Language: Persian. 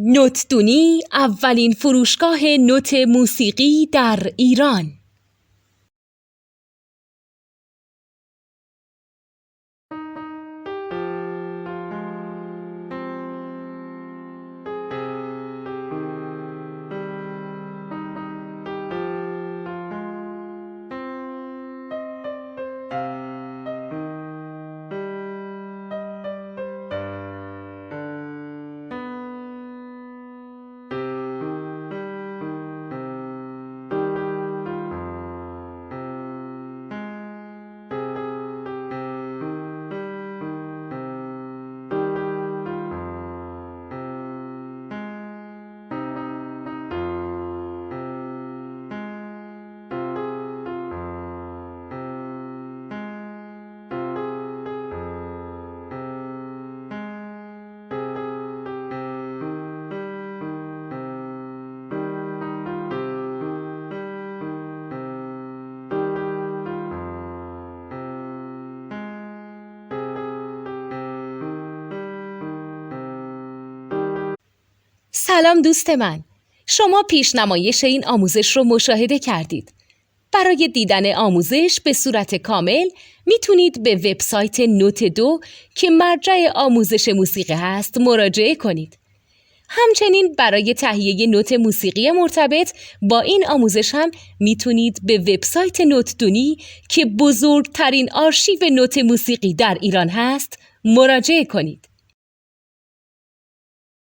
نوتدونی اولین فروشگاه نوت موسیقی در ایران. سلام دوست من، شما پیشنمایش این آموزش رو مشاهده کردید. برای دیدن آموزش به صورت کامل میتونید به وبسایت نوت 2 که مرجع آموزش موسیقی هست مراجعه کنید. همچنین برای تهیه نوت موسیقی مرتبط با این آموزش هم میتونید به وبسایت نوتدونی که بزرگترین آرشیو نوت موسیقی در ایران هست مراجعه کنید.